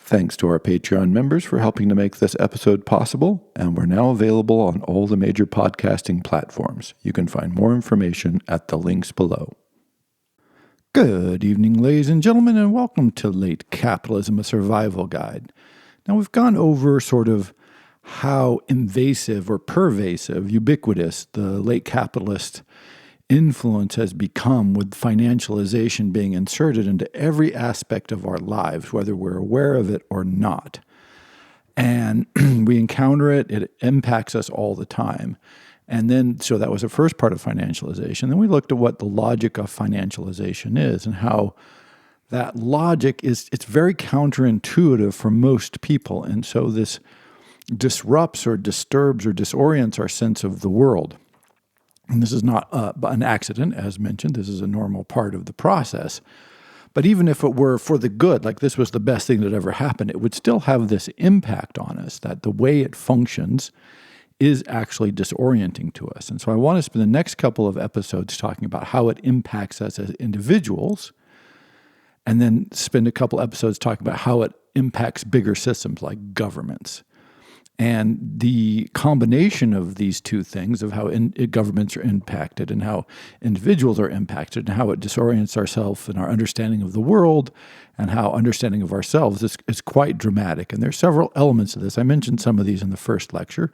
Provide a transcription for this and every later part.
Thanks to our Patreon members for helping to make this episode possible, and we're now available on all the major podcasting platforms. You can find more information at the links below. Good evening, ladies and gentlemen, and welcome to Late Capitalism, a survival guide. Now, we've gone over sort of how invasive or pervasive, ubiquitous, the late capitalist influence has become, with financialization being inserted into every aspect of our lives, whether we're aware of it or not. And we encounter it, it impacts us all the time. And then, so that was the first part of financialization. Then we looked at what the logic of financialization is and how that logic it's very counterintuitive for most people. And so this disrupts or disturbs or disorients our sense of the world. And this is not an accident, as mentioned. This is a normal part of the process. But even if it were for the good, like this was the best thing that ever happened, it would still have this impact on us, that the way it functions is actually disorienting to us. And so I want to spend the next couple of episodes talking about how it impacts us as individuals, and then spend a couple episodes talking about how it impacts bigger systems like governments. And the combination of these two things, of how governments are impacted and how individuals are impacted and how it disorients ourselves and our understanding of the world and how understanding of ourselves is quite dramatic. And there's several elements of this. I mentioned some of these in the first lecture,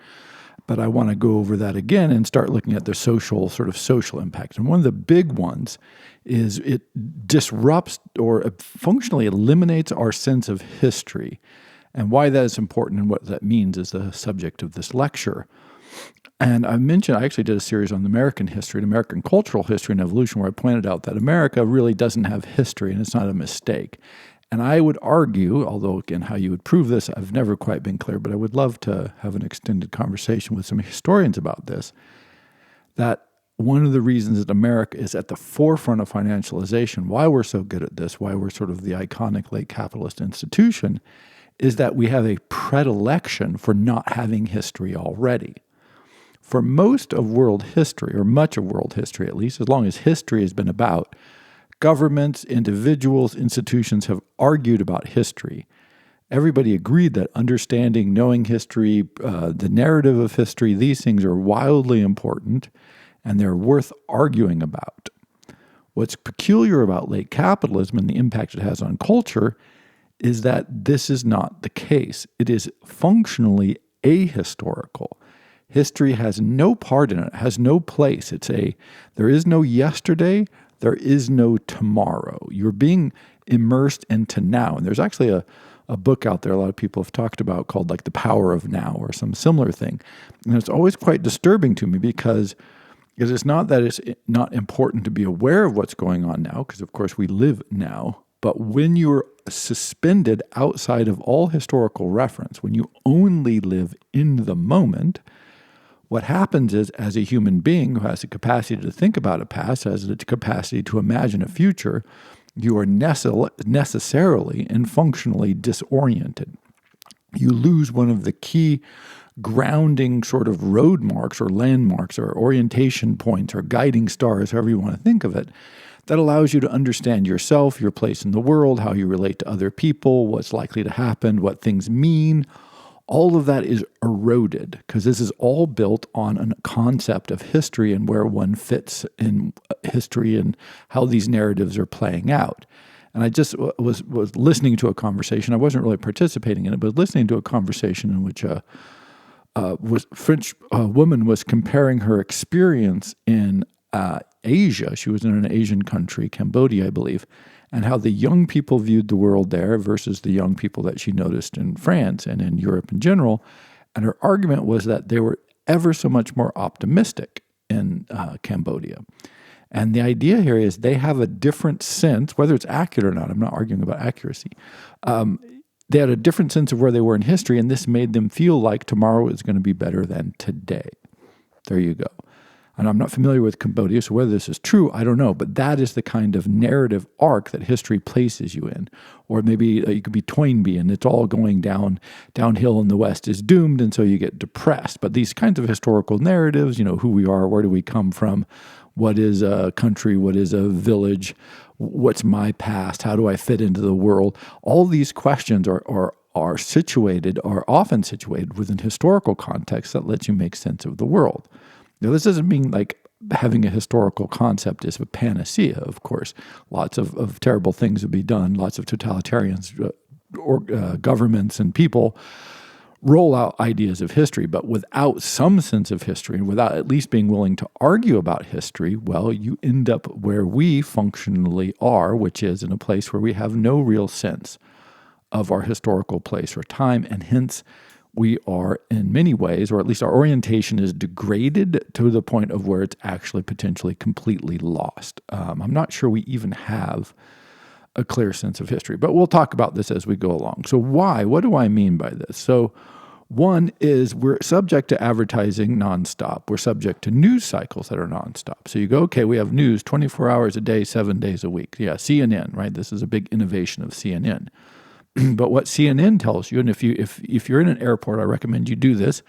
but I want to go over that again and start looking at the social impact. And one of the big ones is it disrupts or functionally eliminates our sense of history. And why that is important and what that means is the subject of this lecture. And I actually did a series on American history and American cultural history and evolution, where I pointed out that America really doesn't have history, and it's not a mistake. And I would argue, although again, how you would prove this, I've never quite been clear, but I would love to have an extended conversation with some historians about this, that one of the reasons that America is at the forefront of financialization, why we're so good at this, why we're sort of the iconic late capitalist institution, is that we have a predilection for not having history already. For most of world history, or much of world history at least, as long as history has been about, governments, individuals, institutions have argued about history. Everybody agreed that understanding, knowing history, the narrative of history, these things are wildly important and they're worth arguing about. What's peculiar about late capitalism and the impact it has on culture is that this is not the case. It is functionally ahistorical. History has no part in it, has no place. There is no yesterday, there is no tomorrow. You're being immersed into now. And there's actually a book out there a lot of people have talked about called like The Power of Now or some similar thing. And it's always quite disturbing to me because it is not that it's not important to be aware of what's going on now, because of course we live now. But when you're suspended outside of all historical reference, when you only live in the moment, what happens is, as a human being who has the capacity to think about a past, has the capacity to imagine a future, you are necessarily and functionally disoriented. You lose one of the key grounding sort of road marks or landmarks or orientation points or guiding stars, however you want to think of it, that allows you to understand yourself, your place in the world, how you relate to other people, what's likely to happen, what things mean. All of that is eroded because this is all built on a concept of history and where one fits in history and how these narratives are playing out. And I just was listening to a conversation. I wasn't really participating in it, but listening to a conversation in which a French woman was comparing her experience in Asia. She was in an Asian country, Cambodia, I believe, and how the young people viewed the world there versus the young people that she noticed in France and in Europe in general. And her argument was that they were ever so much more optimistic in Cambodia. And the idea here is they have a different sense, whether it's accurate or not, I'm not arguing about accuracy. They had a different sense of where they were in history, and this made them feel like tomorrow is going to be better than today. There you go. And I'm not familiar with Cambodia, so whether this is true, I don't know. But that is the kind of narrative arc that history places you in. Or maybe you could be Toynbee, and it's all going downhill, and the West is doomed, and so you get depressed. But these kinds of historical narratives, who we are, where do we come from, what is a country, what is a village, what's my past, how do I fit into the world, all these questions are are often situated within historical context that lets you make sense of the world. Now, this doesn't mean like having a historical concept is a panacea, of course. Lots of terrible things would be done. Lots of totalitarians, governments and people roll out ideas of history, but without some sense of history and without at least being willing to argue about history, well, you end up where we functionally are, which is in a place where we have no real sense of our historical place or time, and hence we are in many ways, or at least our orientation is degraded to the point of where it's actually potentially completely lost. I'm not sure we even have a clear sense of history, but we'll talk about this as we go along. So why? What do I mean by this? So one is we're subject to advertising nonstop. We're subject to news cycles that are nonstop. So you go, okay, we have news 24 hours a day, 7 days a week. Yeah, CNN, right? This is a big innovation of CNN. But what CNN tells you, and if you're in an airport, I recommend you do this,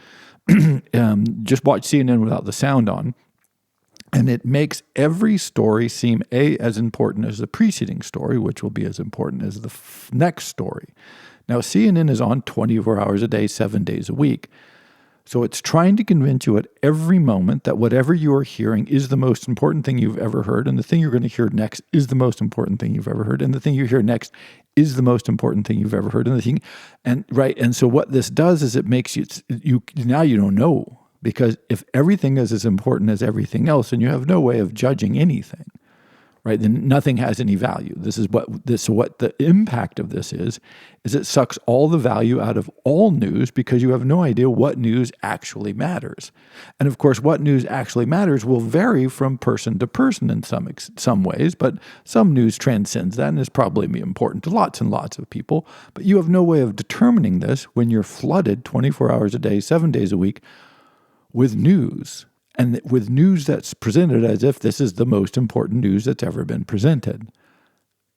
just watch CNN without the sound on, and it makes every story seem as important as the preceding story, which will be as important as the next story. Now, CNN is on 24 hours a day, 7 days a week. So it's trying to convince you at every moment that whatever you are hearing is the most important thing you've ever heard, and the thing you're going to hear next is the most important thing you've ever heard, and the thing you hear next is the most important thing you've ever heard, and so what this does is it makes you now you don't know, because if everything is as important as everything else, then you have no way of judging anything. Right, then nothing has any value. What the impact of this is it sucks all the value out of all news because you have no idea what news actually matters. And of course, what news actually matters will vary from person to person in some ways, but some news transcends that and is probably important to lots and lots of people. But you have no way of determining this when you're flooded 24 hours a day, 7 days a week with news. And with news that's presented as if this is the most important news that's ever been presented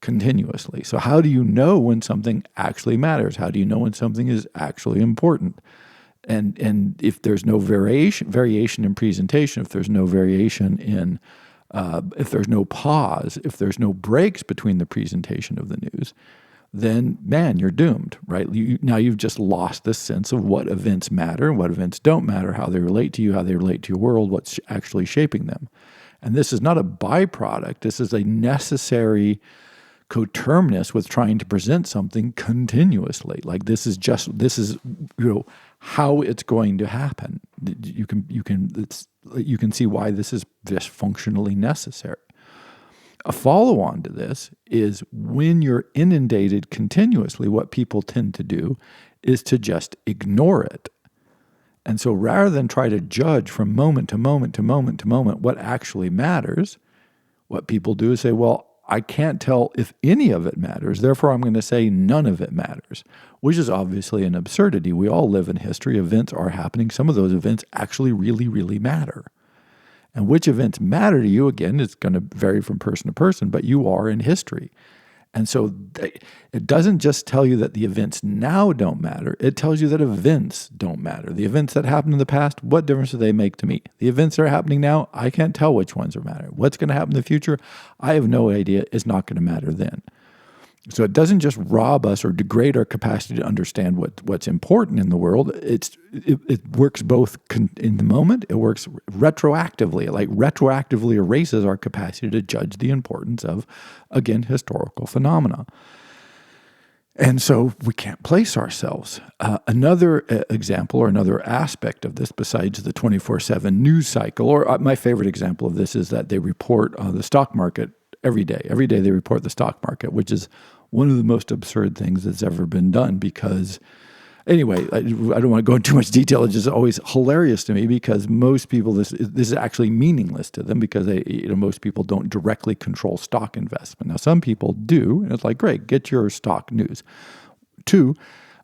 continuously. So how do you know when something actually matters? How do you know when something is actually important? And if there's no variation in presentation, if there's no variation in, if there's no pause, if there's no breaks between the presentation of the news, then, man, you're doomed, right? Now you've just lost this sense of what events matter and what events don't matter, how they relate to you, how they relate to your world, what's actually shaping them. And this is not a byproduct. This is a necessary coterminous with trying to present something continuously. Like this is how it's going to happen. You can see why this is just functionally necessary. A follow-on to this is when you're inundated continuously, what people tend to do is to just ignore it. And so rather than try to judge from moment to moment to moment to moment what actually matters, what people do is say, well, I can't tell if any of it matters, therefore I'm going to say none of it matters, which is obviously an absurdity. We all live in history. Events are happening. Some of those events actually really, really matter. And which events matter to you, again, it's going to vary from person to person, but you are in history. And so it doesn't just tell you that the events now don't matter. It tells you that events don't matter. The events that happened in the past, what difference do they make to me? The events that are happening now, I can't tell which ones are matter. What's going to happen in the future, I have no idea. It's not going to matter then. So it doesn't just rob us or degrade our capacity to understand what's important in the world. It works both in the moment. It works retroactively. It like retroactively erases our capacity to judge the importance of, again, historical phenomena. And so we can't place ourselves. Another example or another aspect of this besides the 24/7 news cycle, or my favorite example of this is that they report the stock market every day. Every day they report the stock market, which is one of the most absurd things that's ever been done because, anyway, I don't want to go into too much detail. It's just always hilarious to me because most people, this is actually meaningless to them because most people don't directly control stock investment. Now, some people do, and it's like, great, get your stock news. Two,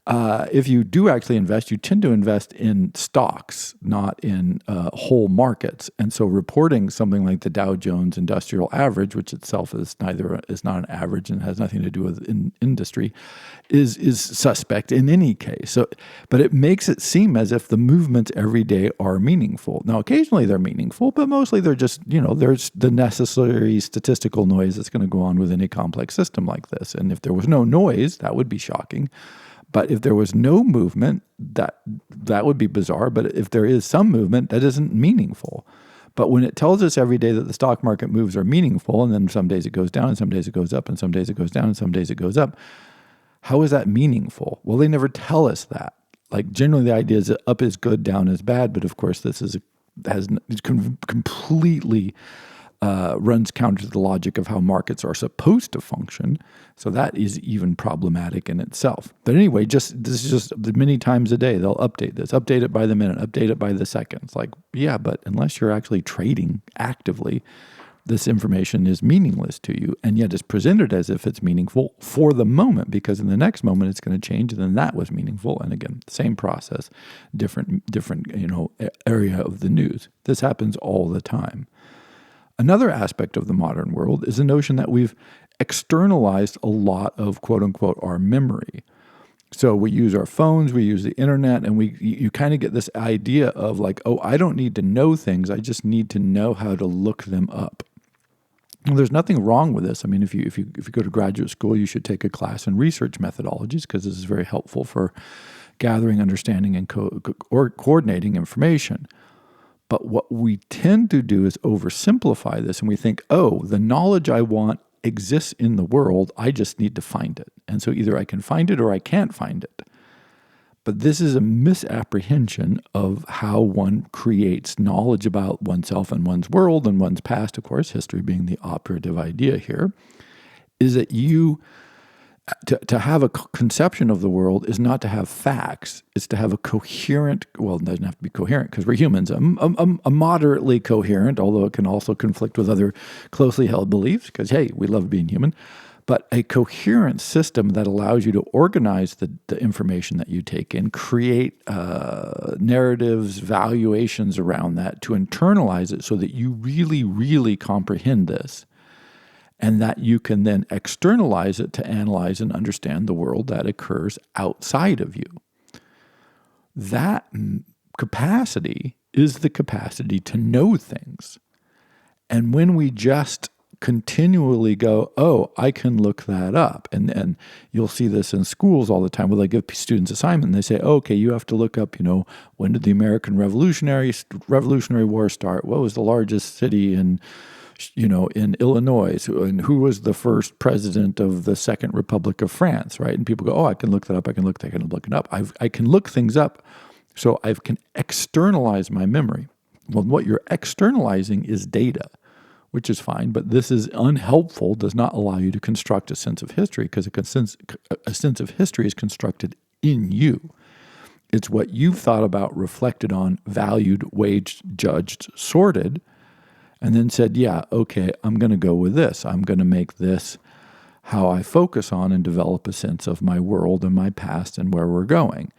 if you do actually invest, you tend to invest in stocks, not in whole markets. And so reporting something like the Dow Jones Industrial Average, which itself is not an average and has nothing to do with industry, is suspect in any case. So, but it makes it seem as if the movements every day are meaningful. Now, occasionally they're meaningful, but mostly they're just, there's the necessary statistical noise that's going to go on with any complex system like this. And if there was no noise, that would be shocking. But if there was no movement, that would be bizarre. But if there is some movement, that isn't meaningful. But when it tells us every day that the stock market moves are meaningful, and then some days it goes down, and some days it goes up, and some days it goes down, and some days it goes up, how is that meaningful? Well, they never tell us that. Like generally the idea is that up is good, down is bad. But of course, this is completely runs counter to the logic of how markets are supposed to function. So that is even problematic in itself. But anyway, this is just many times a day they'll update this, update it by the minute, update it by the second. It's like, yeah, but unless you're actually trading actively, this information is meaningless to you, and yet it's presented as if it's meaningful for the moment, because in the next moment it's going to change, and then that was meaningful. And again, same process, different area of the news. This happens all the time. Another aspect of the modern world is the notion that we've externalized a lot of quote unquote our memory. So we use our phones, we use the internet, and you kind of get this idea of like, oh, I don't need to know things, I just need to know how to look them up. Well, there's nothing wrong with this. I mean, if you go to graduate school, you should take a class in research methodologies, because this is very helpful for gathering, understanding, and coordinating information. But what we tend to do is oversimplify this, and we think, oh, the knowledge I want exists in the world, I just need to find it. And so either I can find it or I can't find it. But this is a misapprehension of how one creates knowledge about oneself and one's world and one's past, of course, history being the operative idea here, is that to have a conception of the world is not to have facts. It's to have a coherent, well, it doesn't have to be coherent because we're humans, a moderately coherent, although it can also conflict with other closely held beliefs because, hey, we love being human, but a coherent system that allows you to organize the information that you take in, create narratives, valuations around that, to internalize it so that you really, really comprehend this. And that you can then externalize it to analyze and understand the world that occurs outside of you. That capacity is the capacity to know things. And when we just continually go, oh, I can look that up. And you'll see this in schools all the time where they give students assignment and they say, oh, okay, you have to look up, when did the American Revolutionary War start? What was the largest city in Illinois, and who was the first president of the Second Republic of France, right? And people go, oh, I can look that up, I can look it up. I can look things up, so I can externalize my memory. Well, what you're externalizing is data, which is fine, but this is unhelpful, does not allow you to construct a sense of history, because a sense of history is constructed in you. It's what you've thought about, reflected on, valued, waged, judged, sorted, and then said, yeah, okay, I'm going to go with this. I'm going to make this how I focus on and develop a sense of my world and my past and where we're going.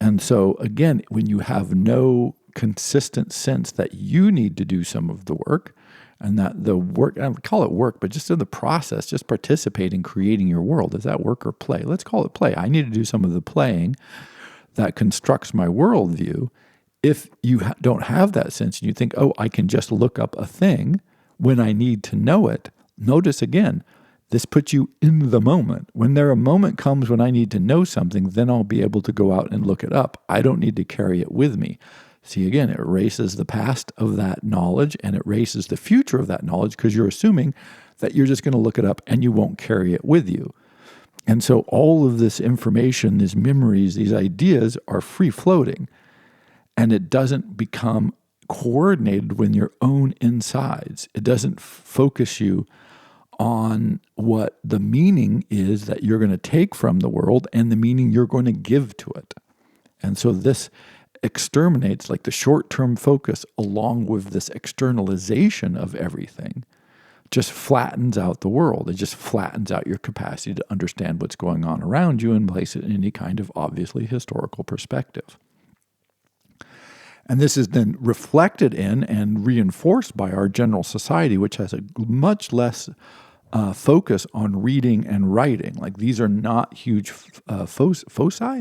And so, again, when you have no consistent sense that you need to do some of the work, and that the work, I don't call it work, but just in the process, just participate in creating your world. Is that work or play? Let's call it play. I need to do some of the playing that constructs my worldview. If you don't have that sense and you think, oh, I can just look up a thing when I need to know it, notice again, this puts you in the moment. When a moment comes when I need to know something, then I'll be able to go out and look it up. I don't need to carry it with me. See, again, it erases the past of that knowledge and it erases the future of that knowledge, because you're assuming that you're just going to look it up and you won't carry it with you. And so all of this information, these memories, these ideas are free-floating. And it doesn't become coordinated with your own insides. It doesn't focus you on what the meaning is that you're going to take from the world and the meaning you're going to give to it. And so this exterminates, like the short-term focus along with this externalization of everything, just flattens out the world. It just flattens out your capacity to understand what's going on around you and place it in any kind of obviously historical perspective. And this is then reflected in and reinforced by our general society, which has a much less focus on reading and writing. Like, these are not huge foci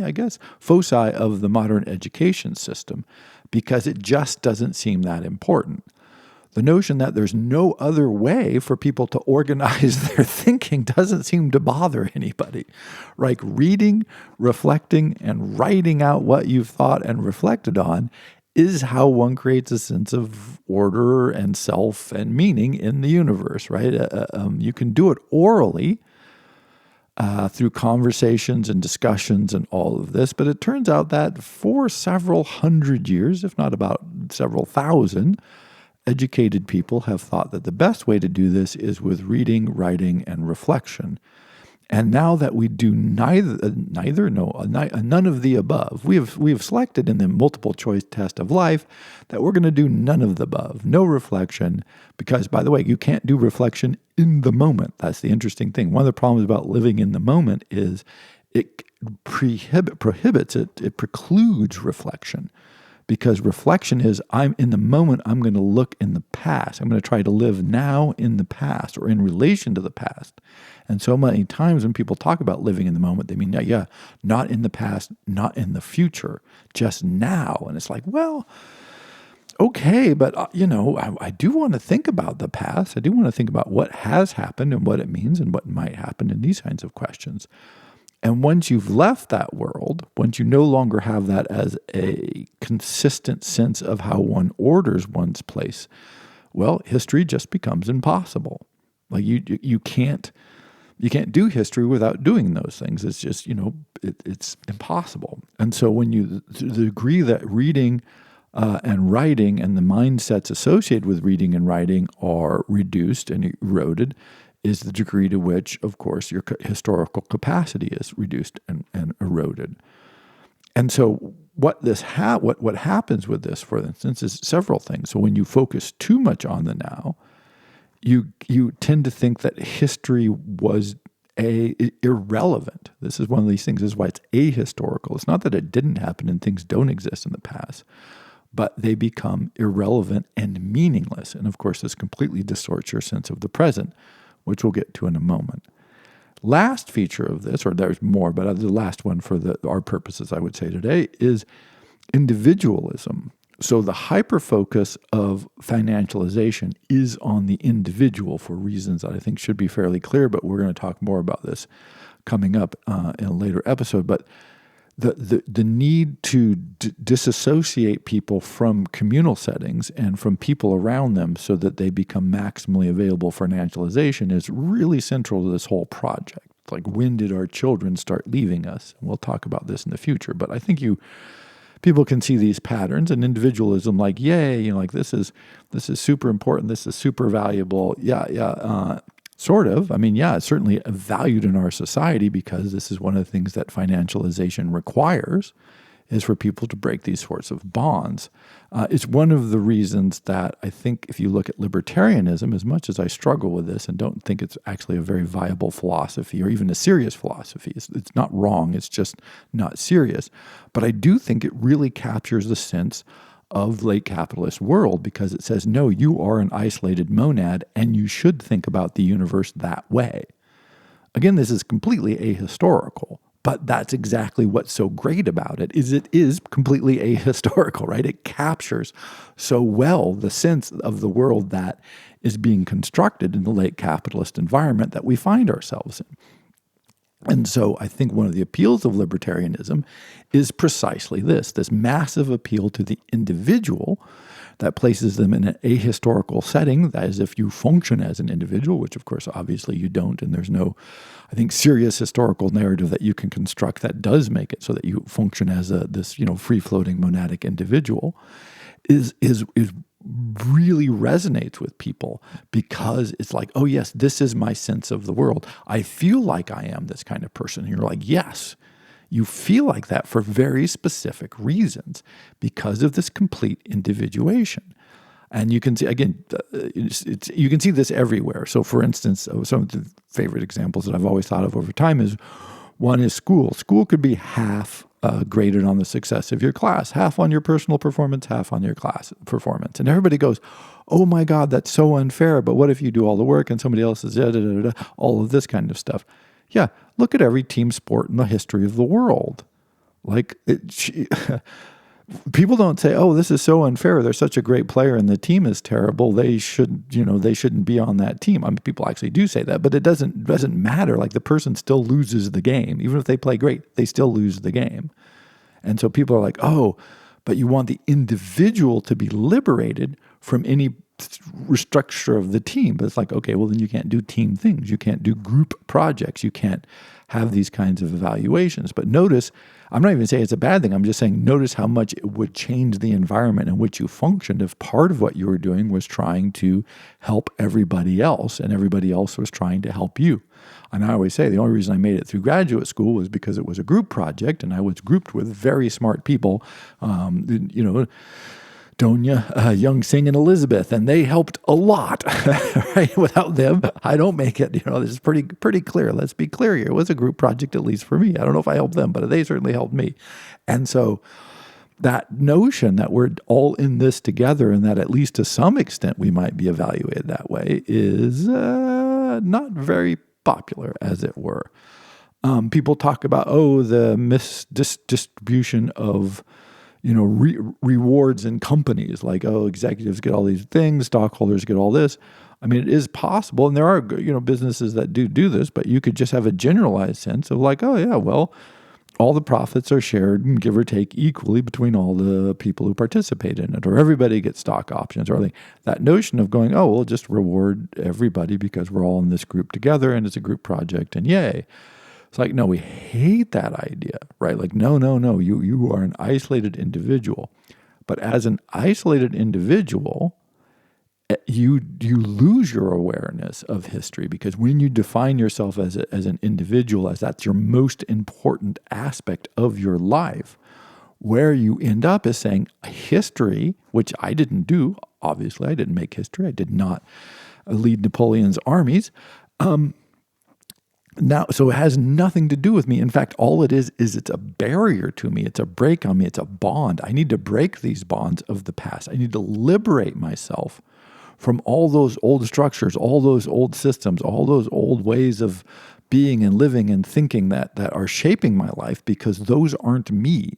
of the modern education system, because it just doesn't seem that important. The notion that there's no other way for people to organize their thinking doesn't seem to bother anybody. Like reading, reflecting, and writing out what you've thought and reflected on is how one creates a sense of order and self and meaning in the universe, right? You can do it orally through conversations and discussions and all of this, but it turns out that for several hundred years, if not about several thousand, educated people have thought that the best way to do this is with reading, writing, and reflection. And now that we do none of the above, we have selected in the multiple choice test of life that we're going to do none of the above, no reflection, because, by the way, you can't do reflection in the moment. That's the interesting thing. One of the problems about living in the moment is it prohibits it, it precludes reflection. Because reflection is, I'm in the moment, I'm going to look in the past. I'm going to try to live now in the past or in relation to the past. And so many times when people talk about living in the moment, they mean, yeah, not in the past, not in the future, just now. And it's like, well, okay, but I do want to think about the past. I do want to think about what has happened and what it means and what might happen in these kinds of questions. And once you've left that world, once you no longer have that as a consistent sense of how one orders one's place, well, history just becomes impossible. Like you can't do history without doing those things. It's just, it's impossible. And so to the degree that reading and writing and the mindsets associated with reading and writing are reduced and eroded, is the degree to which, of course, your historical capacity is reduced and eroded. And so what happens with this, for instance, is several things. So when you focus too much on the now, you tend to think that history was irrelevant. This is one of these things. This is why it's ahistorical. It's not that it didn't happen and things don't exist in the past, but they become irrelevant and meaningless. And of course, this completely distorts your sense of the present, which we'll get to in a moment. Last feature of this, or there's more, but the last one for our purposes, I would say today, is individualism. So the hyper-focus of financialization is on the individual for reasons that I think should be fairly clear, but we're going to talk more about this coming up in a later episode. But the need to disassociate people from communal settings and from people around them so that they become maximally available for financialization is really central to this whole project. It's like, when did our children start leaving us? And we'll talk about this in the future. But I think people can see these patterns and individualism, like, yay, like this is super important. This is super valuable. Sort of. I mean, it's certainly valued in our society because this is one of the things that financialization requires, is for people to break these sorts of bonds. It's one of the reasons that I think if you look at libertarianism, as much as I struggle with this and don't think it's actually a very viable philosophy or even a serious philosophy, it's not wrong, it's just not serious. But I do think it really captures the sense of the late capitalist world, because it says, no, you are an isolated monad and you should think about the universe that way. Again, this is completely ahistorical, but that's exactly what's so great about it is completely ahistorical, right? It captures so well the sense of the world that is being constructed in the late capitalist environment that we find ourselves in. And so I think one of the appeals of libertarianism is precisely this massive appeal to the individual that places them in an ahistorical setting, that is, if you function as an individual, which of course obviously you don't, and there's no, I think, serious historical narrative that you can construct that does make it so that you function as this free-floating monadic individual, is really resonates with people, because it's like, oh yes, this is my sense of the world. I feel like I am this kind of person. And you're like, yes, you feel like that for very specific reasons because of this complete individuation. And you can see, again, you can see this everywhere. So for instance, some of the favorite examples that I've always thought of over time is, one is school. School could be half graded on the success of your class, half on your personal performance, half on your class performance. And everybody goes, oh my God, that's so unfair. But what if you do all the work and somebody else is all of this kind of stuff? Yeah, look at every team sport in the history of the world. Like, People don't say, "Oh, this is so unfair. They're such a great player and the team is terrible. They shouldn't be on that team." I mean, people actually do say that, but it doesn't matter. Like the person still loses the game. Even if they play great, they still lose the game. And so people are like, "Oh, but you want the individual to be liberated from any restructure of the team." But it's like, okay, well, then you can't do team things. You can't do group projects. You can't have these kinds of evaluations. But notice, I'm not even saying it's a bad thing. I'm just saying notice how much it would change the environment in which you functioned if part of what you were doing was trying to help everybody else and everybody else was trying to help you. And I always say the only reason I made it through graduate school was because it was a group project and I was grouped with very smart people, Donia, Young Sing, and Elizabeth, and they helped a lot. Right? Without them, I don't make it. This is pretty clear. Let's be clear here. It was a group project, at least for me. I don't know if I helped them, but they certainly helped me. And so that notion that we're all in this together and that at least to some extent we might be evaluated that way is not very popular, as it were. People talk about, the misdistribution of rewards in companies, like, executives get all these things, stockholders get all this. I mean, it is possible, and there are, businesses that do this, but you could just have a generalized sense of like, oh yeah, well, all the profits are shared, give or take, equally between all the people who participate in it, or everybody gets stock options, or that notion of going, oh, we'll just reward everybody because we're all in this group together and it's a group project and yay. It's like, no, we hate that idea, right? Like, no, you are an isolated individual. But as an isolated individual, you lose your awareness of history because when you define yourself as an individual, as that's your most important aspect of your life, where you end up is saying history, which I didn't do, obviously, I didn't make history. I did not lead Napoleon's armies. Now, so it has nothing to do with me. In fact, all it is it's a barrier to me. It's a break on me. It's a bond. I need to break these bonds of the past. I need to liberate myself from all those old structures, all those old systems, all those old ways of being and living and thinking that are shaping my life because those aren't me.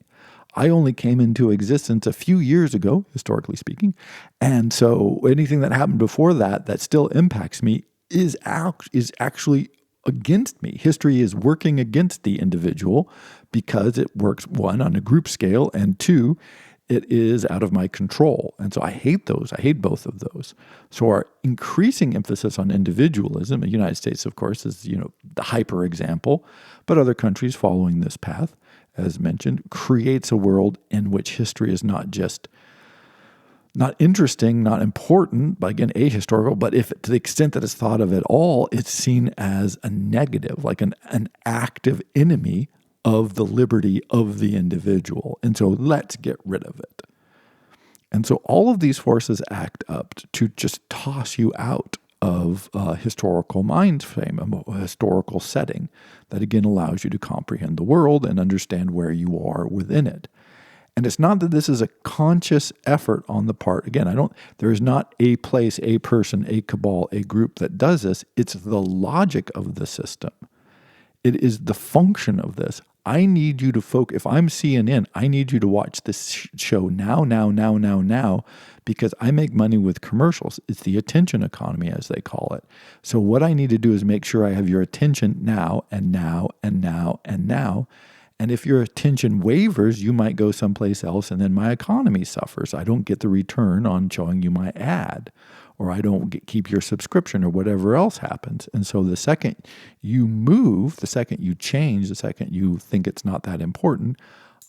I only came into existence a few years ago, historically speaking. And so anything that happened before that still impacts me is actually against me. History is working against the individual because it works, one, on a group scale, and two, it is out of my control. And so I hate those. I hate both of those. So our increasing emphasis on individualism, the United States, of course, is, the hyper example, but other countries following this path, as mentioned, creates a world in which history is not just not interesting, not important, but again, ahistorical, but if to the extent that it's thought of at all, it's seen as a negative, like an active enemy of the liberty of the individual. And so let's get rid of it. And so all of these forces act up to just toss you out of a historical mind frame, a historical setting that again allows you to comprehend the world and understand where you are within it. And it's not that this is a conscious effort on the part. Again, there is not a place, a person, a cabal, a group that does this. It's the logic of the system. It is the function of this. I need you to focus. If I'm CNN, I need you to watch this show now, because I make money with commercials. It's the attention economy, as they call it. So what I need to do is make sure I have your attention now and now and now and now. And if your attention wavers, you might go someplace else, and then my economy suffers. I don't get the return on showing you my ad, or I don't keep your subscription, or whatever else happens. And so the second you move, the second you change, the second you think it's not that important,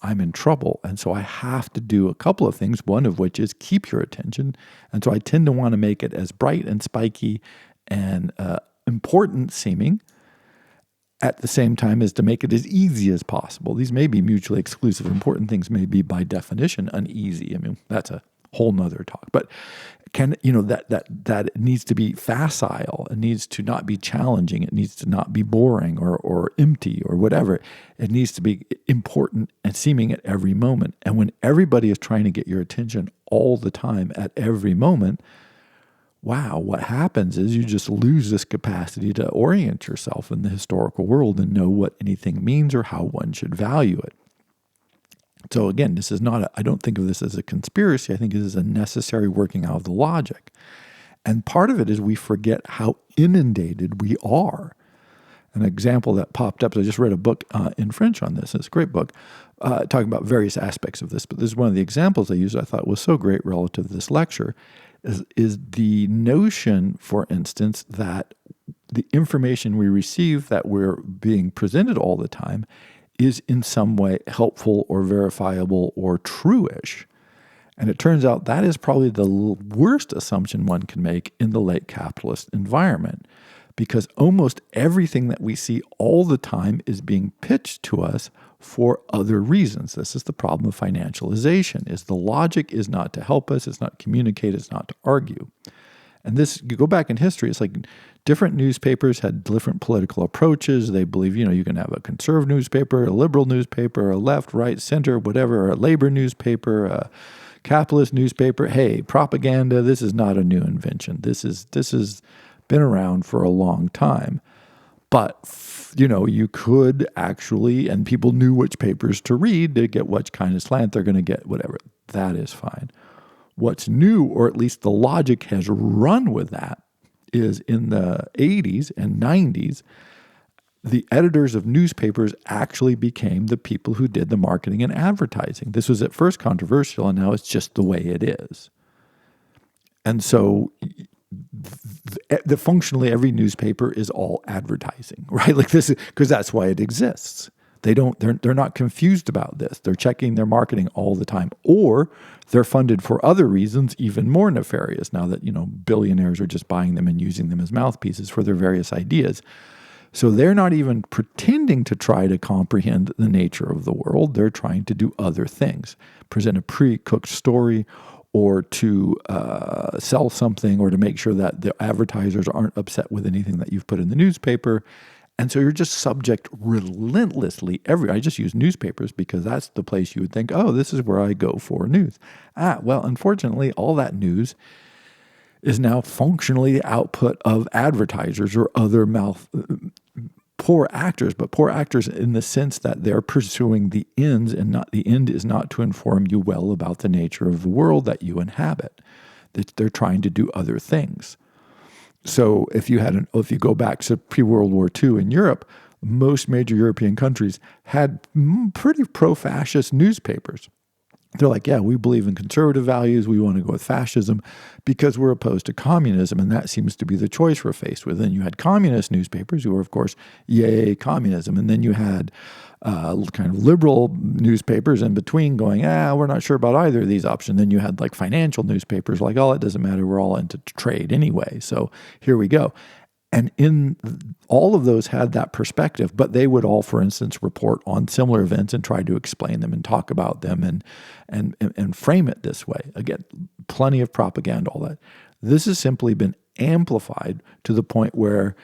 I'm in trouble. And so I have to do a couple of things, one of which is keep your attention. And so I tend to want to make it as bright and spiky and important seeming, at the same time as to make it as easy as possible. These may be mutually exclusive. Important things may be by definition uneasy. I mean, that's a whole nother talk. But that it needs to be facile. It needs to not be challenging. It needs to not be boring or empty or whatever. It needs to be important and seeming at every moment. And when everybody is trying to get your attention all the time at every moment, wow, what happens is you just lose this capacity to orient yourself in the historical world and know what anything means or how one should value it. So again, this is not, I don't think of this as a conspiracy. I think it is a necessary working out of the logic. And part of it is we forget how inundated we are. An example that popped up is I just read a book in French on this. It's a great book talking about various aspects of this. But this is one of the examples they used I thought was so great relative to this lecture is the notion, for instance, that the information we receive that we're being presented all the time is in some way helpful or verifiable or true-ish. And it turns out that is probably the worst assumption one can make in the late capitalist environment, because almost everything that we see all the time is being pitched to us for other reasons. This is the problem of financialization, is the logic is not to help us, it's not to communicate, it's not to argue. And this, you go back in history, it's like different newspapers had different political approaches. They believe, you can have a conservative newspaper, a liberal newspaper, a left, right, center, whatever, a labor newspaper, a capitalist newspaper. Hey, propaganda, this is not a new invention. This has been around for a long time. But, you could actually, and people knew which papers to read to get what kind of slant they're going to get, whatever. That is fine. What's new, or at least the logic has run with that, is in the 80s and 90s, the editors of newspapers actually became the people who did the marketing and advertising. This was at first controversial, and now it's just the way it is. And so functionally every newspaper is all advertising, right? Like this, because that's why it exists. They're not confused about this. They're checking their marketing all the time, or they're funded for other reasons even more nefarious now that, billionaires are just buying them and using them as mouthpieces for their various ideas. So they're not even pretending to try to comprehend the nature of the world. They're trying to do other things, present a pre-cooked story, or to sell something, or to make sure that the advertisers aren't upset with anything that you've put in the newspaper. And so you're just subject relentlessly I just use newspapers because that's the place you would think, oh, this is where I go for news. Well, unfortunately, all that news is now functionally the output of advertisers or other poor actors, but poor actors in the sense that they're pursuing the ends, and not the end is not to inform you well about the nature of the world that you inhabit. They're trying to do other things. So if you go back to pre-World War II in Europe, most major European countries had pretty pro-fascist newspapers. They're like, yeah, we believe in conservative values. We want to go with fascism because we're opposed to communism. And that seems to be the choice we're faced with. Then you had communist newspapers who were, of course, yay, communism. And then you had kind of liberal newspapers in between going, we're not sure about either of these options. Then you had like financial newspapers like, oh, it doesn't matter. We're all into trade anyway. So here we go. And in all of those had that perspective, but they would all, for instance, report on similar events and try to explain them and talk about them and frame it this way. Again, plenty of propaganda, all that. This has simply been amplified to the point where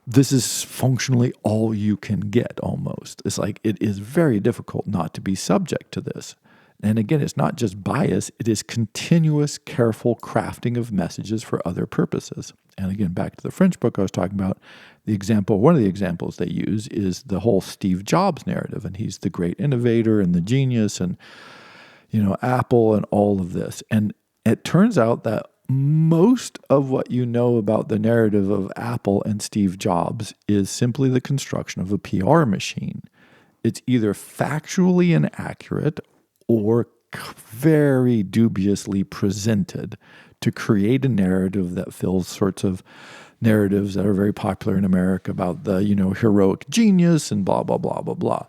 this is functionally all you can get almost. It's like it is very difficult not to be subject to this. And again, it's not just bias, it is continuous, careful crafting of messages for other purposes. And again, back to the French book I was talking about, one of the examples they use is the whole Steve Jobs narrative. And he's the great innovator and the genius and, Apple and all of this. And it turns out that most of what you know about the narrative of Apple and Steve Jobs is simply the construction of a PR machine. It's either factually inaccurate or very dubiously presented to create a narrative that fills sorts of narratives that are very popular in America about the, heroic genius and blah, blah, blah, blah, blah.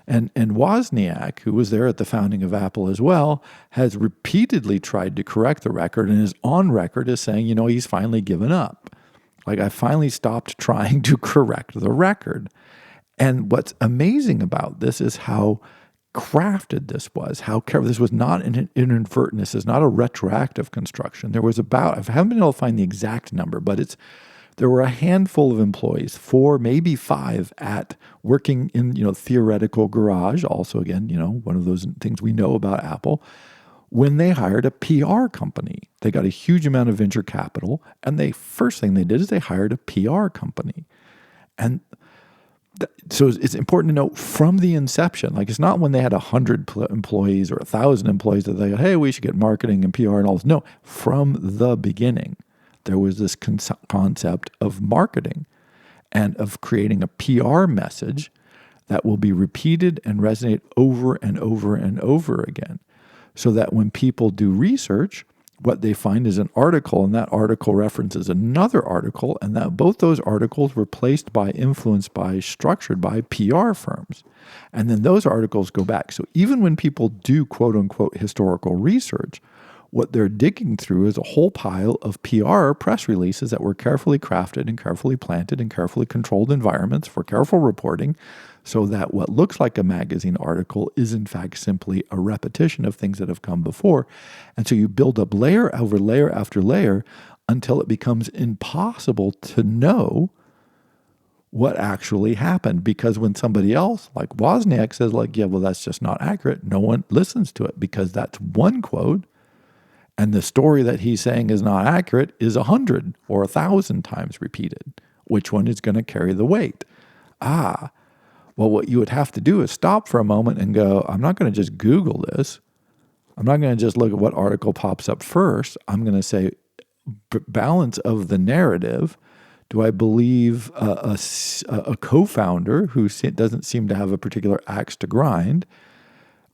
And Wozniak, who was there at the founding of Apple as well, has repeatedly tried to correct the record and is on record as saying, he's finally given up. Like, I finally stopped trying to correct the record. And what's amazing about this is how crafted this was, how careful. This was not an inadvertent, this is not a retroactive construction. There was I haven't been able to find the exact number, but there were a handful of employees, 4, maybe 5, at working in, theoretical garage. Also, again, one of those things we know about Apple. When they hired a PR company, they got a huge amount of venture capital, and first thing they did is they hired a PR company. And So it's important to note from the inception, like it's not when they had 100 employees or 1,000 employees that they go, hey, we should get marketing and PR and all this. No, from the beginning, there was this concept of marketing and of creating a PR message that will be repeated and resonate over and over and over again. So that when people do research, what they find is an article, and that article references another article, and that both those articles were placed by, influenced by, structured by PR firms. And then those articles go back. So even when people do quote unquote historical research, what they're digging through is a whole pile of PR press releases that were carefully crafted and carefully planted in carefully controlled environments for careful reporting, so that what looks like a magazine article is in fact simply a repetition of things that have come before. And so you build up layer over layer after layer until it becomes impossible to know what actually happened. Because when somebody else, like Wozniak, says like, yeah, well, that's just not accurate, no one listens to it because that's one quote. And the story that he's saying is not accurate is 100 or 1,000 times repeated. Which one is going to carry the weight? Well, what you would have to do is stop for a moment and go, I'm not going to just Google this. I'm not going to just look at what article pops up first. I'm going to say, balance of the narrative. Do I believe a co-founder who doesn't seem to have a particular axe to grind?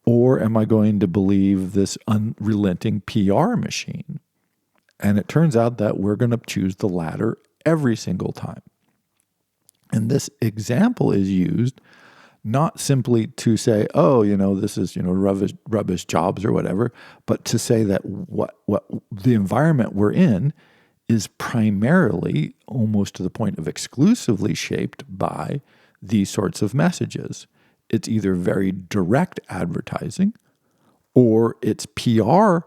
Or am I going to believe this unrelenting PR machine? And it turns out that we're going to choose the latter every single time. And this example is used not simply to say, oh, this is, rubbish jobs or whatever, but to say that what the environment we're in is primarily, almost to the point of exclusively, shaped by these sorts of messages. It's either very direct advertising or it's PR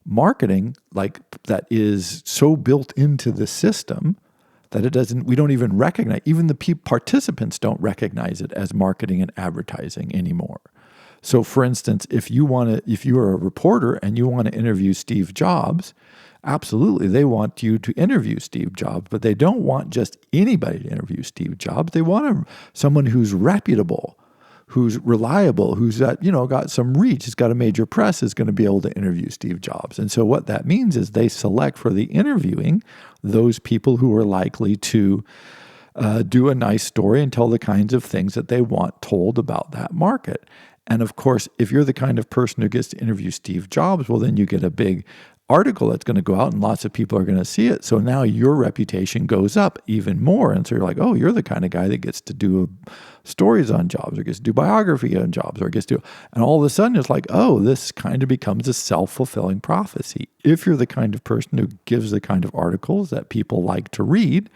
marketing like that is so built into the system that we don't even recognize, even the participants don't recognize it as marketing and advertising anymore. So for instance, if you're a reporter and you want to interview Steve Jobs, absolutely, they want you to interview Steve Jobs, but they don't want just anybody to interview Steve Jobs. They want someone who's reputable, who's reliable, who's got some reach, has got a major press, is going to be able to interview Steve Jobs. And so what that means is they select for the interviewing those people who are likely to do a nice story and tell the kinds of things that they want told about that market. And of course, if you're the kind of person who gets to interview Steve Jobs, well, then you get a big article that's going to go out and lots of people are going to see it. So now your reputation goes up even more. And so you're like, oh, you're the kind of guy that gets to do stories on Jobs or gets to do biography on Jobs or gets to, and all of a sudden it's like, oh, this kind of becomes a self-fulfilling prophecy. If you're the kind of person who gives the kind of articles that people like to read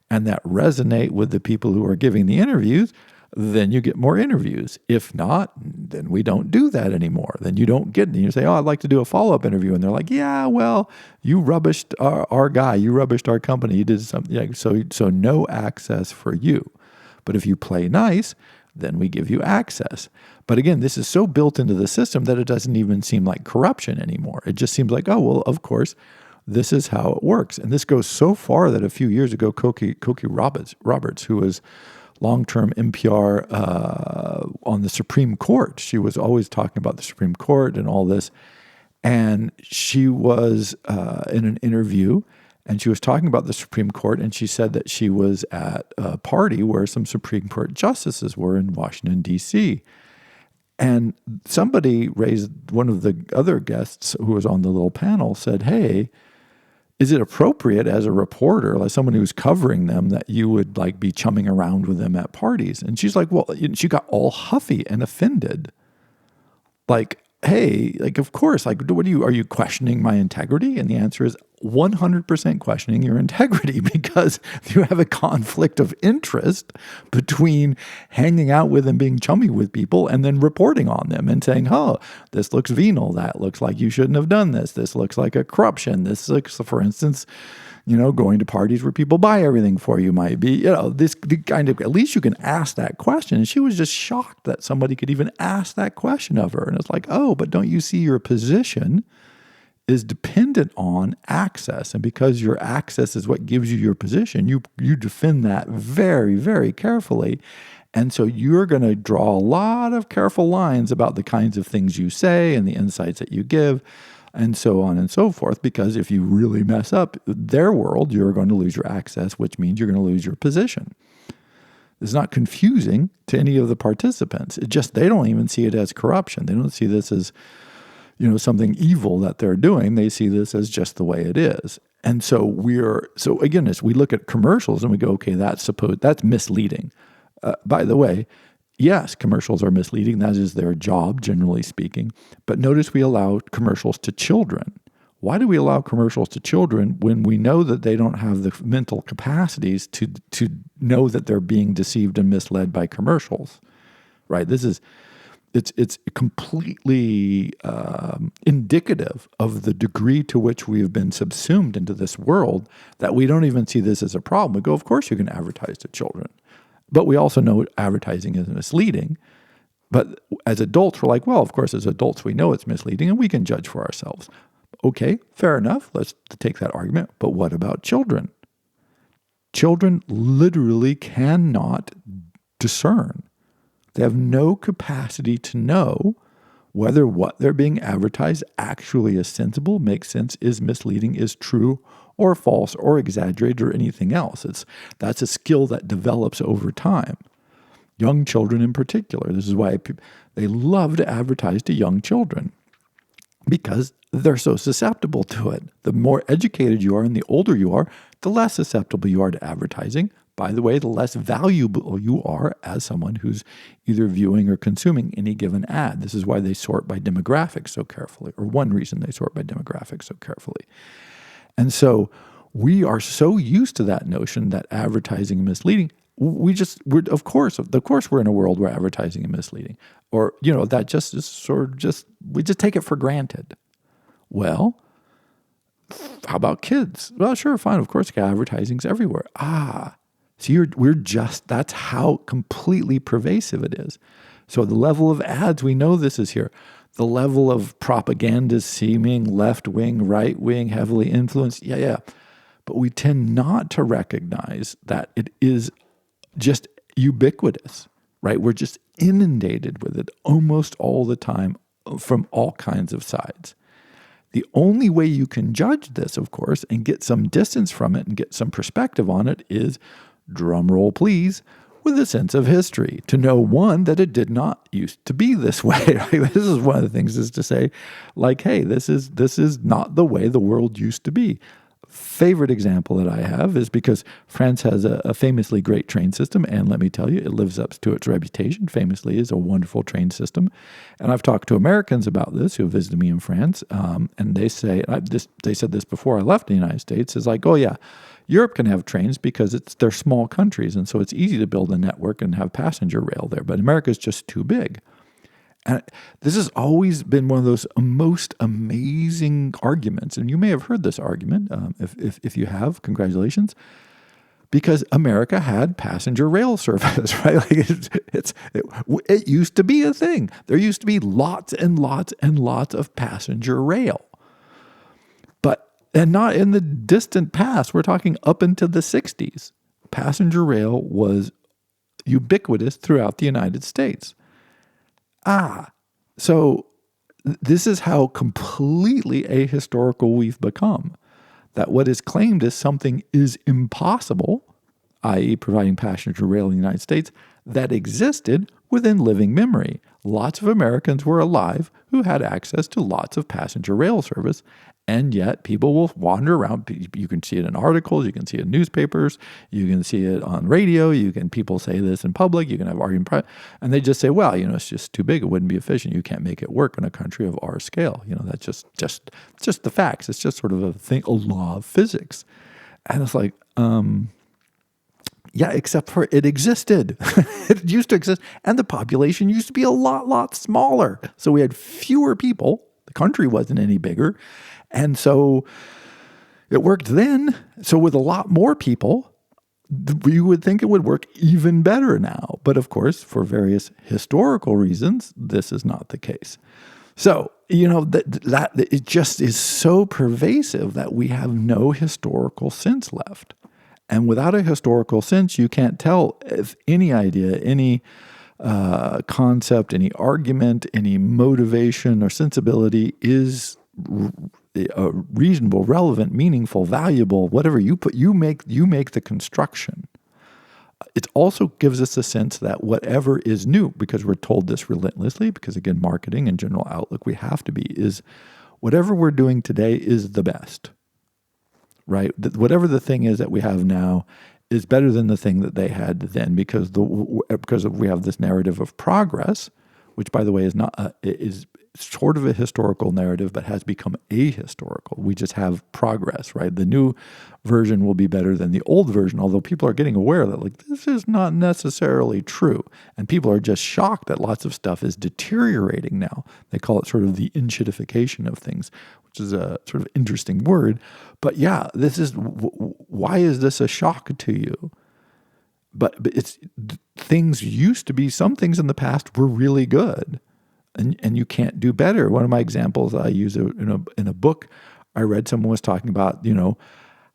and that resonate with the people who are giving the interviews, then you get more interviews. If not, then we don't do that anymore. Then you don't get it. You say, oh, I'd like to do a follow-up interview. And they're like, yeah, well, you rubbished our guy. You rubbished our company. You did something. Yeah, so no access for you. But if you play nice, then we give you access. But again, this is so built into the system that it doesn't even seem like corruption anymore. It just seems like, oh, well, of course, this is how it works. And this goes so far that a few years ago, Cokie Roberts, who was long-term NPR on the Supreme Court. She was always talking about the Supreme Court and all this. And she was in an interview, and she was talking about the Supreme Court, and she said that she was at a party where some Supreme Court justices were in Washington, D.C. And somebody raised, one of the other guests who was on the little panel said, hey, is it appropriate as a reporter, like someone who's covering them, that you would like be chumming around with them at parties? And she's like, well, she got all huffy and offended. Like, hey, like, of course, like, are you questioning my integrity? And the answer is 100% questioning your integrity, because you have a conflict of interest between hanging out with and being chummy with people and then reporting on them and saying, oh, this looks venal. That looks like you shouldn't have done this. This looks like a corruption. This looks, for instance, going to parties where people buy everything for you might be, this kind of, at least you can ask that question. And she was just shocked that somebody could even ask that question of her. And it's like, oh, but don't you see your position is dependent on access. And because your access is what gives you your position, you defend that very, very carefully. And so you're going to draw a lot of careful lines about the kinds of things you say and the insights that you give and so on and so forth, because if you really mess up their world, you're going to lose your access, which means you're going to lose your position. It's not confusing to any of the participants. It just, they don't even see it as corruption. They don't see this as, something evil that they're doing. They see this as just the way it is. And so again, as we look at commercials and we go, okay, that's misleading. By the way, yes, commercials are misleading. That is their job, generally speaking. But notice we allow commercials to children. Why do we allow commercials to children when we know that they don't have the mental capacities to know that they're being deceived and misled by commercials? Right? It's completely indicative of the degree to which we have been subsumed into this world that we don't even see this as a problem. We go, of course you can advertise to children. But we also know advertising is misleading. But as adults, we're like, well, of course, as adults, we know it's misleading and we can judge for ourselves. Okay, fair enough. Let's take that argument. But what about children? Children literally cannot discern. They have no capacity to know whether what they're being advertised actually is sensible, makes sense, is misleading, is true, or false, or exaggerated, or anything else. That's a skill that develops over time. Young children in particular. This is why they love to advertise to young children, because they're so susceptible to it. The more educated you are and the older you are, the less susceptible you are to advertising. By the way, the less valuable you are as someone who's either viewing or consuming any given ad. This is why they sort by demographics so carefully, or one reason they sort by demographics so carefully. And so we are so used to that notion that advertising is misleading. We're of course we're in a world where advertising is misleading, or that just is sort of we just take it for granted. Well, how about kids? Well, sure, fine. Of course, advertising's everywhere. So that's how completely pervasive it is. So the level of ads, we know this is here. The level of propaganda seeming left-wing, right-wing, heavily influenced, yeah. But we tend not to recognize that it is just ubiquitous, right? We're just inundated with it almost all the time from all kinds of sides. The only way you can judge this, of course, and get some distance from it and get some perspective on it is, drum roll please, with a sense of history, to know, one, that it did not used to be this way. Right? This is one of the things, is to say, like, hey, this is not the way the world used to be. Favorite example that I have is because France has a famously great train system, and let me tell you, it lives up to its reputation. Famously is a wonderful train system. And I've talked to Americans about this who visited me in France, and they say, they said this before I left the United States, is like, oh yeah, Europe can have trains because they're small countries, and so it's easy to build a network and have passenger rail there, but America's just too big. And this has always been one of those most amazing arguments, and you may have heard this argument. If you have, congratulations, because America had passenger rail service, right? Like it used to be a thing. There used to be lots and lots and lots of passenger rail, and not in the distant past. We're talking up into the 60s. Passenger rail was ubiquitous throughout the United States. So this is how completely ahistorical we've become, that what is claimed as something is impossible, i.e. providing passenger rail in the United States, that existed within living memory. Lots of Americans were alive who had access to lots of passenger rail service, and yet people will wander around. You can see it in articles, you can see it in newspapers, you can see it on radio, people say this in public, you can have argument private, and they just say, well, it's just too big, it wouldn't be efficient, you can't make it work in a country of our scale. That's just the facts. It's just sort of a law of physics. And it's like, yeah, except for it existed. It used to exist, and the population used to be a lot smaller. So we had fewer people. The country wasn't any bigger. And so it worked then. So with a lot more people, you would think it would work even better now. But of course, for various historical reasons, this is not the case. So, that it just is so pervasive that we have no historical sense left. And without a historical sense, you can't tell if any idea, any concept, any argument, any motivation or sensibility is reasonable, relevant, meaningful, valuable, whatever you put, you make the construction. It also gives us a sense that whatever is new, because we're told this relentlessly, because again, marketing and general outlook, we have to be, is whatever we're doing today is the best, right? Whatever the thing is that we have now is better than the thing that they had then, because we have this narrative of progress, which, by the way, is sort of a historical narrative, but has become ahistorical. We just have progress, right? The new version will be better than the old version, although people are getting aware that like this is not necessarily true. And people are just shocked that lots of stuff is deteriorating now. They call it sort of the inshitification of things, which is a sort of interesting word. But yeah, this is why is this a shock to you? But it's things used to be, some things in the past were really good. And you can't do better. One of my examples I use in a book I read, someone was talking about,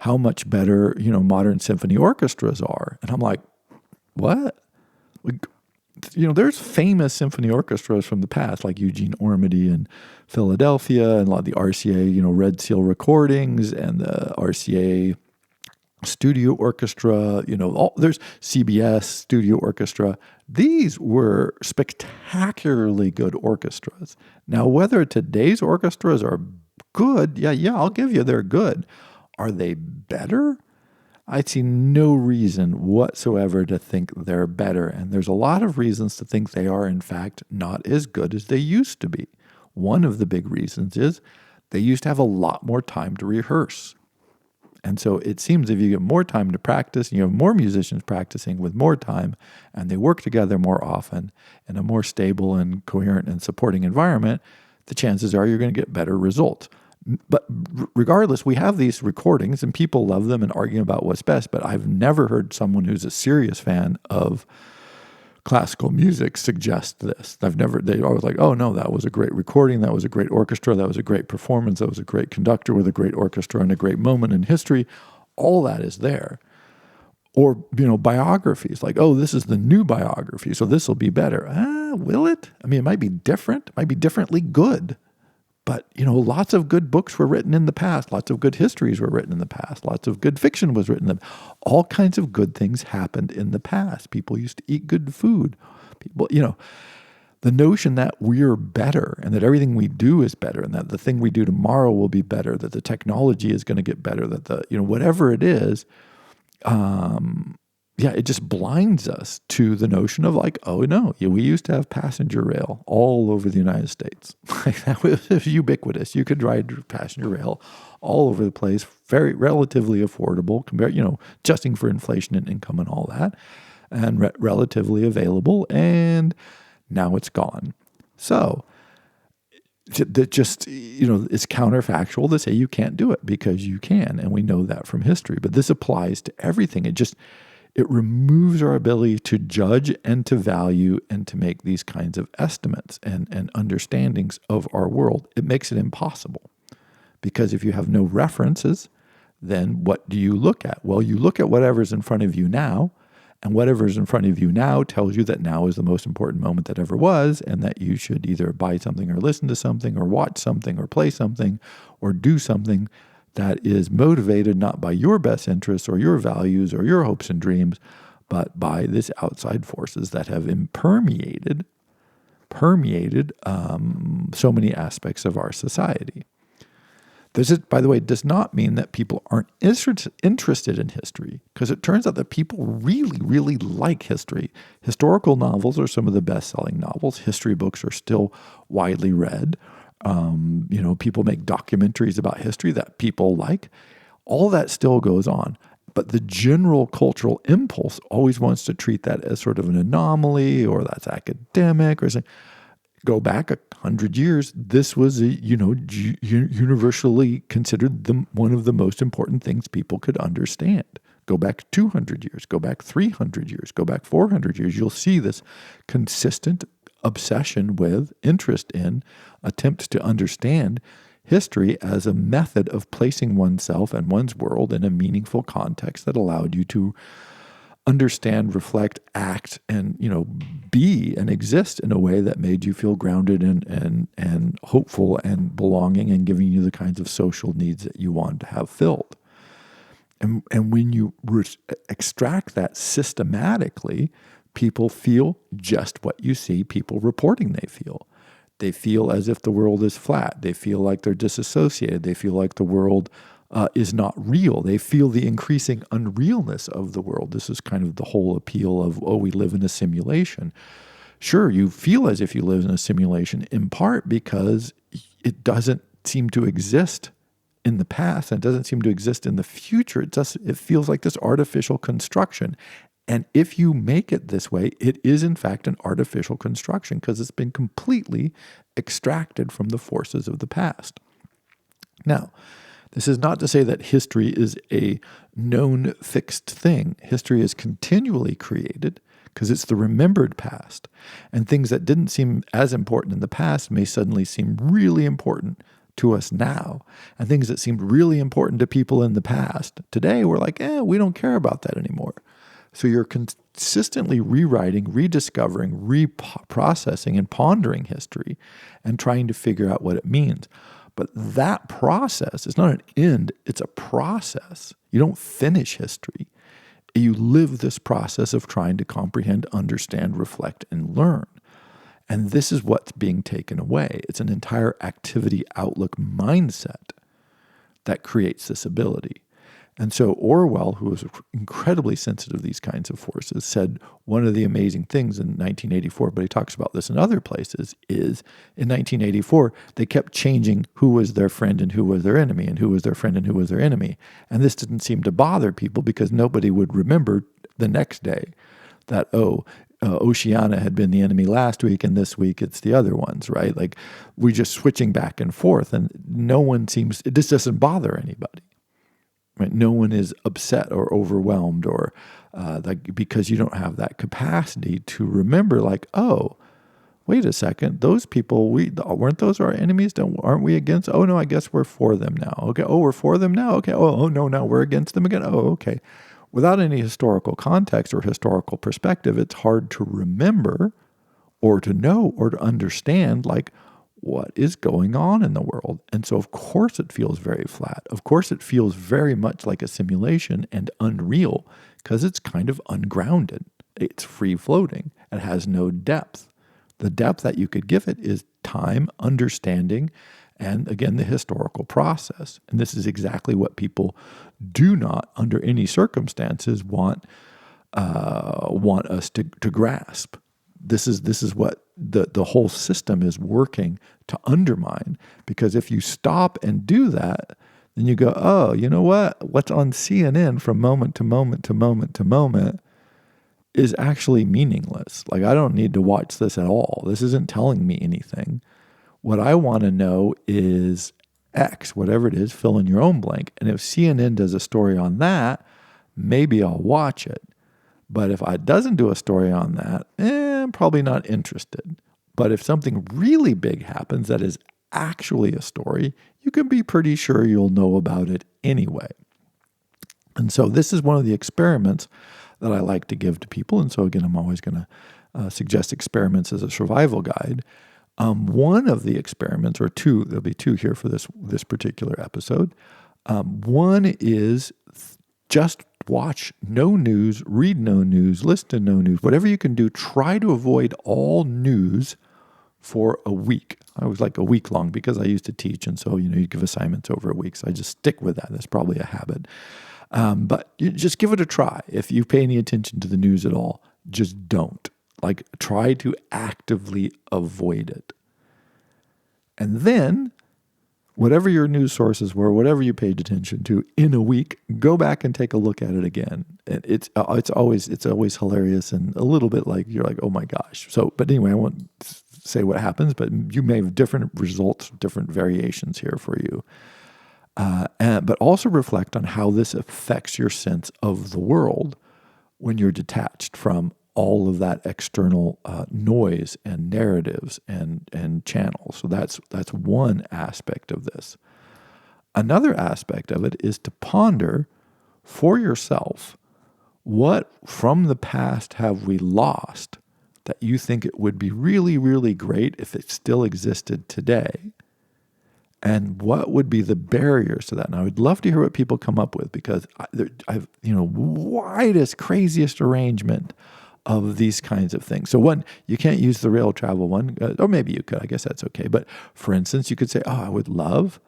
how much better, modern symphony orchestras are. And I'm like, what? There's famous symphony orchestras from the past, like Eugene Ormandy in Philadelphia, and a lot of the RCA, Red Seal recordings, and the RCA studio orchestra, there's CBS studio orchestra. These were spectacularly good orchestras. Now, whether today's orchestras are good, yeah, I'll give you they're good. Are they better? I see no reason whatsoever to think they're better. And there's a lot of reasons to think they are, in fact, not as good as they used to be. One of the big reasons is they used to have a lot more time to rehearse. And so it seems if you get more time to practice, you have more musicians practicing with more time, and they work together more often in a more stable and coherent and supporting environment, the chances are you're going to get better results. But regardless, we have these recordings and people love them and argue about what's best, but I've never heard someone who's a serious fan of classical music suggest this. They always like, oh no, that was a great recording, that was a great orchestra, that was a great performance, that was a great conductor with a great orchestra and a great moment in history. All that is there. Or, biographies like, oh, this is the new biography, so this will be better. Will it? I mean, it might be different, it might be differently good. But, lots of good books were written in the past. Lots of good histories were written in the past. Lots of good fiction was written. All kinds of good things happened in the past. People used to eat good food. People, the notion that we're better and that everything we do is better and that the thing we do tomorrow will be better, that the technology is going to get better, that whatever it is, it just blinds us to the notion of like, oh no, we used to have passenger rail all over the United States. Like that was ubiquitous. You could ride passenger rail all over the place, very relatively affordable, compared, adjusting for inflation and income and all that, and relatively available. And now it's gone. So that just, it's counterfactual to say you can't do it because you can, and we know that from history. But this applies to everything. It removes our ability to judge and to value and to make these kinds of estimates and understandings of our world. It makes it impossible. Because if you have no references, then what do you look at? Well, you look at whatever's in front of you now, and whatever's in front of you now tells you that now is the most important moment that ever was, and that you should either buy something or listen to something or watch something or play something or do something that is motivated not by your best interests or your values or your hopes and dreams, but by this outside forces that have permeated so many aspects of our society. This, by the way, does not mean that people aren't interested in history, because it turns out that people really, really like history. Historical novels are some of the best-selling novels. History books are still widely read. People make documentaries about history that people like. All that still goes on. But the general cultural impulse always wants to treat that as sort of an anomaly, or that's academic, or something. Go back 100 years, this was universally considered one of the most important things people could understand. Go back 200 years, go back 300 years, go back 400 years. You'll see this consistent obsession with, interest in, attempts to understand history as a method of placing oneself and one's world in a meaningful context that allowed you to understand, reflect, act, and be and exist in a way that made you feel grounded and hopeful and belonging and giving you the kinds of social needs that you wanted to have filled. And when you extract that systematically, people feel just what you see people reporting they feel. They feel as if the world is flat. They feel like they're disassociated. They feel like the world is not real. They feel the increasing unrealness of the world. This is kind of the whole appeal of, we live in a simulation. Sure, you feel as if you live in a simulation in part because it doesn't seem to exist in the past and it doesn't seem to exist in the future. It feels like this artificial construction. And if you make it this way, it is in fact an artificial construction because it's been completely extracted from the forces of the past. Now, this is not to say that history is a known fixed thing. History is continually created because it's the remembered past. And things that didn't seem as important in the past may suddenly seem really important to us now. And things that seemed really important to people in the past, today we're like, we don't care about that anymore. So you're consistently rewriting, rediscovering, reprocessing, and pondering history and trying to figure out what it means. But that process is not an end, it's a process. You don't finish history. You live this process of trying to comprehend, understand, reflect, and learn. And this is what's being taken away. It's an entire activity outlook mindset that creates this ability. And so Orwell, who was incredibly sensitive to these kinds of forces, said one of the amazing things in 1984, but he talks about this in other places, is in 1984, they kept changing who was their friend and who was their enemy, and who was their friend and who was their enemy. And this didn't seem to bother people because nobody would remember the next day that, Oceania had been the enemy last week, and this week it's the other ones, right? Like we're just switching back and forth, and this doesn't bother anybody. Right? No one is upset or overwhelmed or because you don't have that capacity to remember wait a second, those people, weren't those our enemies? Aren't we against? Oh, no, I guess we're for them now. Okay. Oh, we're for them now? Okay. Oh, no, now we're against them again. Oh, okay. Without any historical context or historical perspective, it's hard to remember or to know or to understand what is going on in the world. And so, of course, it feels very flat. Of course, it feels very much like a simulation and unreal because it's kind of ungrounded. It's free-floating. It has no depth. The depth that you could give it is time, understanding, and, again, the historical process. And this is exactly what people do not, under any circumstances, want us to grasp. This is what the whole system is working to undermine, because if you stop and do that, then you go, oh, you know what? What's on CNN from moment to moment to moment to moment is actually meaningless. I don't need to watch this at all. This isn't telling me anything. What I want to know is X, whatever it is, fill in your own blank. And if CNN does a story on that, maybe I'll watch it. But if it doesn't do a story on that, I'm probably not interested. But if something really big happens that is actually a story, you can be pretty sure you'll know about it anyway. And so this is one of the experiments that I like to give to people. And so again, I'm always going to suggest experiments as a survival guide. One of the experiments, or two, there'll be two here for this particular episode. One is just watch no news, read no news, listen to no news, whatever you can do, try to avoid all news for a week. I was a week long because I used to teach. And so, you give assignments over a week. So I just stick with that. That's probably a habit. But you just give it a try. If you pay any attention to the news at all, just don't. Try to actively avoid it. And then whatever your news sources were, whatever you paid attention to in a week, go back and take a look at it again. It's always hilarious and a little bit you're oh my gosh. So, but anyway, I won't say what happens, but you may have different results, different variations here for you. But also reflect on how this affects your sense of the world when you're detached from all of that external noise and narratives and channels. So that's one aspect of this. Another aspect of it is to ponder for yourself, what from the past have we lost that you think it would be really, really great if it still existed today? And what would be the barriers to that? And I would love to hear what people come up with, because I've widest, craziest arrangement of these kinds of things. So one, you can't use the rail travel one, or maybe you could. I guess that's okay. But for instance, you could say, I would love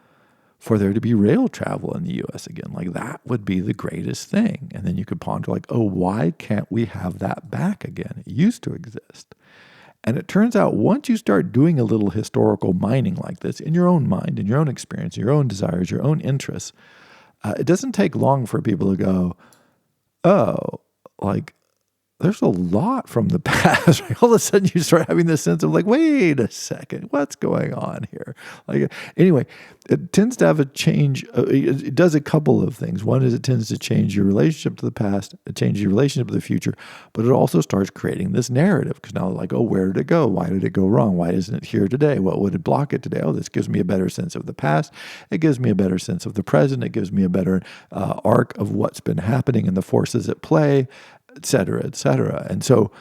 for there to be rail travel in the U.S. again. Like, that would be the greatest thing. And then you could ponder like, why can't we have that back again? It used to exist. And it turns out once you start doing a little historical mining like this in your own mind, in your own experience, your own desires, your own interests, it doesn't take long for people to go, like, there's a lot from the past. All of a sudden you start having this sense of like, wait a second, what's going on here? Like, anyway, it tends to have a change. It does a couple of things. One is it tends to change your relationship to the past, it changes your relationship to the future, but it also starts creating this narrative, because now like, where did it go? Why did it go wrong? Why isn't it here today? What would it block it today? This gives me a better sense of the past. It gives me a better sense of the present. It gives me a better arc of what's been happening and the forces at play, et cetera, et cetera. And so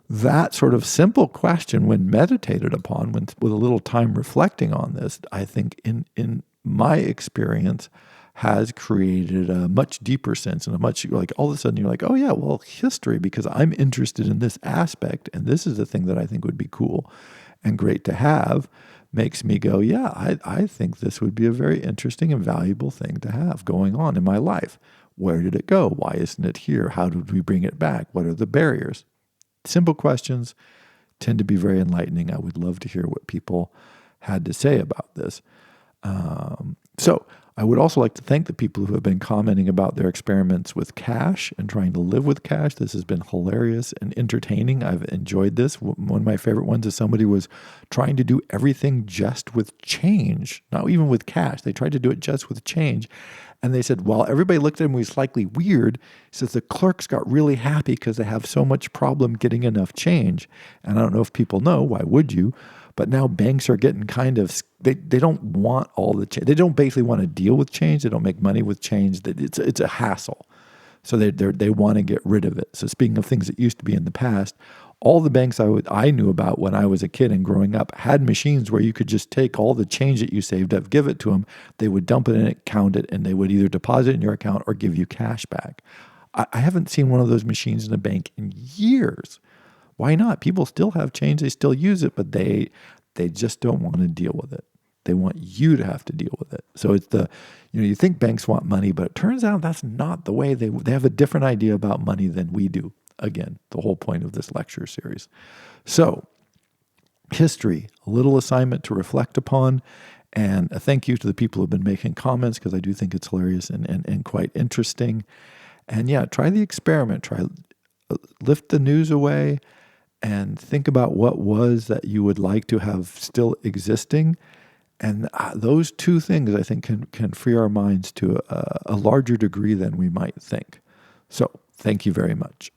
that sort of simple question, when meditated upon, with a little time reflecting on this, I think in my experience has created a much deeper sense, and a much, like, all of a sudden you're like, history, because I'm interested in this aspect, and this is the thing that I think would be cool and great to have, makes me go, I think this would be a very interesting and valuable thing to have going on in my life. Where did it go? Why isn't it here? How did we bring it back? What are the barriers? Simple questions tend to be very enlightening. I would love to hear what people had to say about this. So I would also like to thank the people who have been commenting about their experiments with cash and trying to live with cash. This has been hilarious and entertaining. I've enjoyed this. One of my favorite ones is somebody was trying to do everything just with change, not even with cash. They tried to do it just with change. And they said, while everybody looked at him, he was slightly weird. He says the clerks got really happy because they have so much problem getting enough change. And I don't know if people know, why would you? But now banks are getting kind of, they don't want all the change. They don't basically want to deal with change. They don't make money with change. It's a hassle. So they want to get rid of it. So speaking of things that used to be in the past, all the banks I knew about when I was a kid and growing up had machines where you could just take all the change that you saved up, give it to them. They would dump it in it, count it, and they would either deposit it in your account or give you cash back. I haven't seen one of those machines in a bank in years. Why not? People still have change. They still use it, but they just don't want to deal with it. They want you to have to deal with it. So it's you think banks want money, but it turns out that's not the way. They have a different idea about money than we do. Again, the whole point of this lecture series. So, history, a little assignment to reflect upon, and a thank you to the people who have been making comments, because I do think it's hilarious and quite interesting. And try the experiment. Lift the news away and think about what was that you would like to have still existing. And those two things, I think, can free our minds to a larger degree than we might think. So, thank you very much.